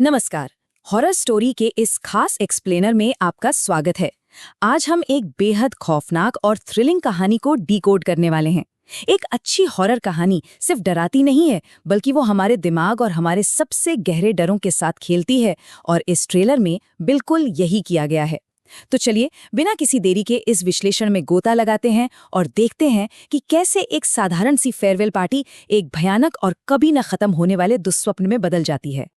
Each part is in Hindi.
नमस्कार। हॉरर स्टोरी के इस खास एक्सप्लेनर में आपका स्वागत है। आज हम एक बेहद खौफनाक और थ्रिलिंग कहानी को डिकोड करने वाले हैं। एक अच्छी हॉरर कहानी सिर्फ डराती नहीं है, बल्कि वो हमारे दिमाग और हमारे सबसे गहरे डरों के साथ खेलती है, और इस ट्रेलर में बिल्कुल यही किया गया है। तो चलिए बिना किसी देरी के इस विश्लेषण में गोता लगाते हैं और देखते हैं कि कैसे एक साधारण सी फेयरवेल पार्टी एक भयानक और कभी न खत्म होने वाले दुस्वप्न में बदल जाती है।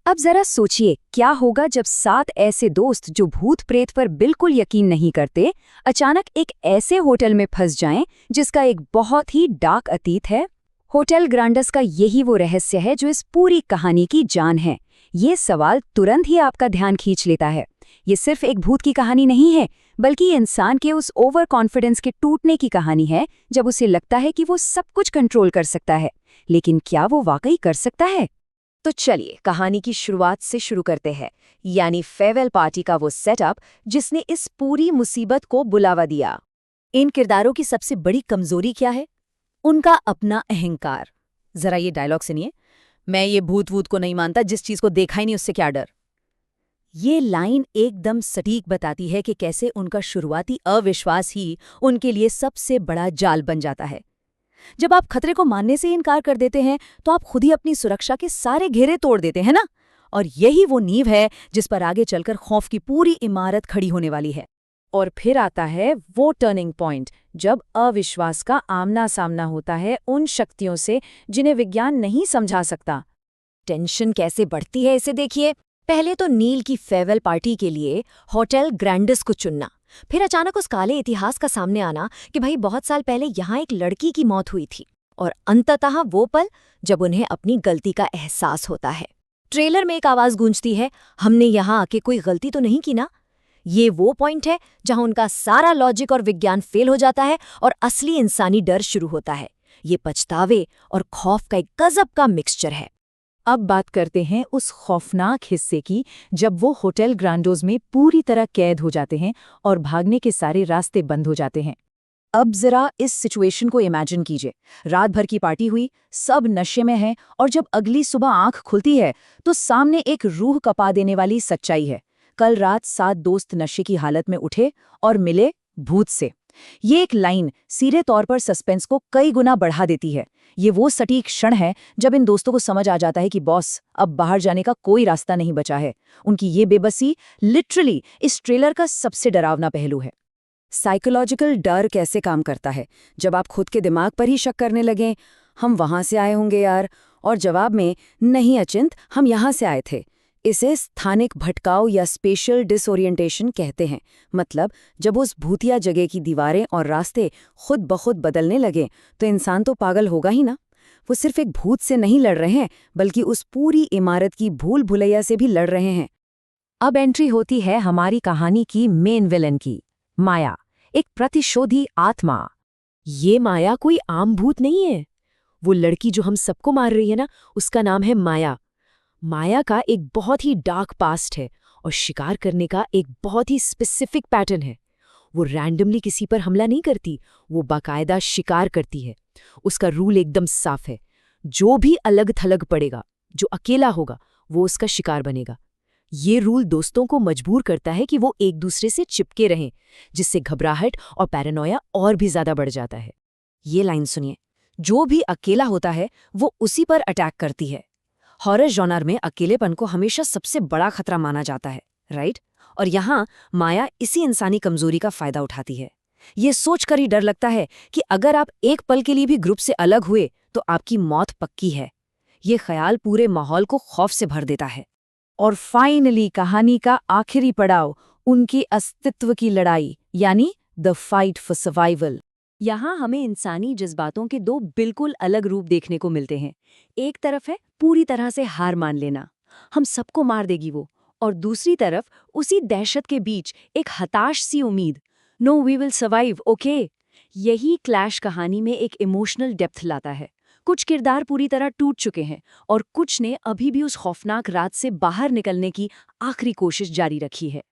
अब जरा सोचिए, क्या होगा जब 7 ऐसे दोस्त जो भूत प्रेत पर बिल्कुल यकीन नहीं करते, अचानक एक ऐसे होटल में फंस जाएं जिसका एक बहुत ही डार्क अतीत है। होटल ग्रांडस का यही वो रहस्य है जो इस पूरी कहानी की जान है। ये सवाल तुरंत ही आपका ध्यान खींच लेता है। ये सिर्फ एक भूत की कहानी नहीं है, बल्कि इंसान के उस ओवर कॉन्फिडेंस के टूटने की कहानी है, जब उसे लगता है कि वो सब कुछ कंट्रोल कर सकता है। लेकिन क्या वो वाकई कर सकता है? तो चलिए कहानी की शुरुआत से शुरू करते हैं, यानी फेयरवेल पार्टी का वो सेटअप जिसने इस पूरी मुसीबत को बुलावा दिया। इन किरदारों की सबसे बड़ी कमजोरी क्या है? उनका अपना अहंकार। जरा ये डायलॉग सुनिए, मैं ये भूत वूत को नहीं मानता, जिस चीज को देखा ही नहीं उससे क्या डर। ये लाइन एकदम सटीक बताती है कि कैसे उनका शुरुआती अविश्वास ही उनके लिए सबसे बड़ा जाल बन जाता है। जब आप खतरे को मानने से इनकार कर देते हैं, तो आप खुद ही अपनी सुरक्षा के सारे घेरे तोड़ देते हैं ना। और यही वो नींव है जिस पर आगे चलकर खौफ की पूरी इमारत खड़ी होने वाली है। और फिर आता है वो टर्निंग पॉइंट, जब अविश्वास का आमना सामना होता है उन शक्तियों से जिन्हें विज्ञान नहीं समझा सकता। टेंशन कैसे बढ़ती है इसे देखिए। पहले तो नील की फेयरवेल पार्टी के लिए होटल ग्रैंडस को चुनना, फिर अचानक उस काले इतिहास का सामने आना कि भाई बहुत साल पहले यहाँ एक लड़की की मौत हुई थी, और अंततः वो पल जब उन्हें अपनी गलती का एहसास होता है। ट्रेलर में एक आवाज गूंजती है, हमने यहाँ आके कोई गलती तो नहीं की ना। ये वो पॉइंट है जहां उनका सारा लॉजिक और विज्ञान फेल हो जाता है और असली इंसानी डर शुरू होता है। ये पछतावे और खौफ का एक गजब का मिक्सचर है। अब बात करते हैं उस खौफनाक हिस्से की, जब वो होटल ग्रांडोज में पूरी तरह कैद हो जाते हैं और भागने के सारे रास्ते बंद हो जाते हैं। अब जरा इस सिचुएशन को इमेजिन कीजिए। रात भर की पार्टी हुई, सब नशे में हैं, और जब अगली सुबह आंख खुलती है तो सामने एक रूह कपा देने वाली सच्चाई है। कल रात 7 दोस्त नशे की हालत में उठे और मिले भूत से। ये एक लाइन सीधे तौर पर सस्पेंस को कई गुना बढ़ा देती है। ये वो सटीक क्षण है जब इन दोस्तों को समझ आ जाता है कि बॉस, अब बाहर जाने का कोई रास्ता नहीं बचा है। उनकी ये बेबसी लिटरली इस ट्रेलर का सबसे डरावना पहलू है। साइकोलॉजिकल डर कैसे काम करता है? जब आप खुद के दिमाग पर ही शक करने लगें, हम वहां से आए होंगे यार, और जवाब में नहीं अचिंत, हम यहाँ से आए थे। इसे स्थानिक भटकाव या स्पेशल डिसओरिएंटेशन कहते हैं। मतलब जब उस भूतिया जगह की दीवारें और रास्ते खुद ब खुद बदलने लगे, तो इंसान तो पागल होगा ही ना। वो सिर्फ एक भूत से नहीं लड़ रहे हैं, बल्कि उस पूरी इमारत की भूल भुलैया से भी लड़ रहे हैं। अब एंट्री होती है हमारी कहानी की मेन विलन की, माया, एक प्रतिशोधी आत्मा। ये माया कोई आम भूत नहीं है। वो लड़की जो हम सबको मार रही है ना, उसका नाम है माया। माया का एक बहुत ही डार्क पास्ट है और शिकार करने का एक बहुत ही स्पेसिफिक पैटर्न है। वो रैंडमली किसी पर हमला नहीं करती, वो बाकायदा शिकार करती है। उसका रूल एकदम साफ है, जो भी अलग थलग पड़ेगा, जो अकेला होगा, वो उसका शिकार बनेगा। ये रूल दोस्तों को मजबूर करता है कि वो एक दूसरे से चिपके रहें, जिससे घबराहट और पैरानोया और भी ज्यादा बढ़ जाता है। ये लाइन सुनिए, जो भी अकेला होता है वो उसी पर अटैक करती है। हॉरर जॉनर में अकेलेपन को हमेशा सबसे बड़ा खतरा माना जाता है, राइट? और यहाँ माया इसी इंसानी कमजोरी का फायदा उठाती है। ये सोचकर ही डर लगता है कि अगर आप एक पल के लिए भी ग्रुप से अलग हुए तो आपकी मौत पक्की है। ये ख्याल पूरे माहौल को खौफ से भर देता है। और फाइनली कहानी का आखिरी पड़ाव, उनके अस्तित्व की लड़ाई, यानी द फाइट फॉर सर्वाइवल। यहाँ हमें इंसानी जज्बातों के दो बिल्कुल अलग रूप देखने को मिलते हैं। एक तरफ है पूरी तरह से हार मान लेना, हम सबको मार देगी वो, और दूसरी तरफ उसी दहशत के बीच एक हताश सी उम्मीद, no we will survive, okay. यही क्लैश कहानी में एक इमोशनल डेप्थ लाता है। कुछ किरदार पूरी तरह टूट चुके हैं और कुछ ने अभी भी उस खौफनाक रात से बाहर निकलने की आखिरी कोशिश जारी रखी है।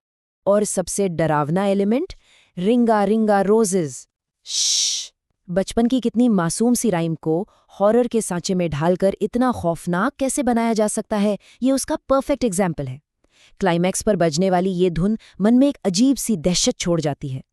और सबसे डरावना एलिमेंट, रिंगा रिंगा रोजेज। बचपन की कितनी मासूम सी राइम को हॉरर के सांचे में ढालकर इतना खौफनाक कैसे बनाया जा सकता है, ये उसका परफेक्ट एग्जाम्पल है। क्लाइमैक्स पर बजने वाली ये धुन मन में एक अजीब सी दहशत छोड़ जाती है।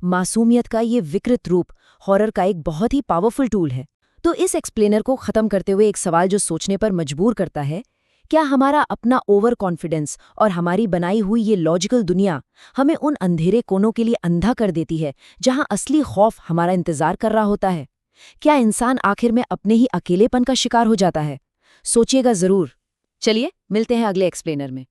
मासूमियत का ये विकृत रूप हॉरर का एक बहुत ही पावरफुल टूल है। तो इस एक्सप्लेनर को ख़त्म करते हुए एक सवाल जो सोचने पर मजबूर करता है, क्या हमारा अपना ओवर कॉन्फिडेंस और हमारी बनाई हुई ये लॉजिकल दुनिया हमें उन अंधेरे कोनों के लिए अंधा कर देती है जहां असली खौफ हमारा इंतजार कर रहा होता है? क्या इंसान आखिर में अपने ही अकेलेपन का शिकार हो जाता है? सोचिएगा ज़रूर। चलिए मिलते हैं अगले एक्सप्लेनर में।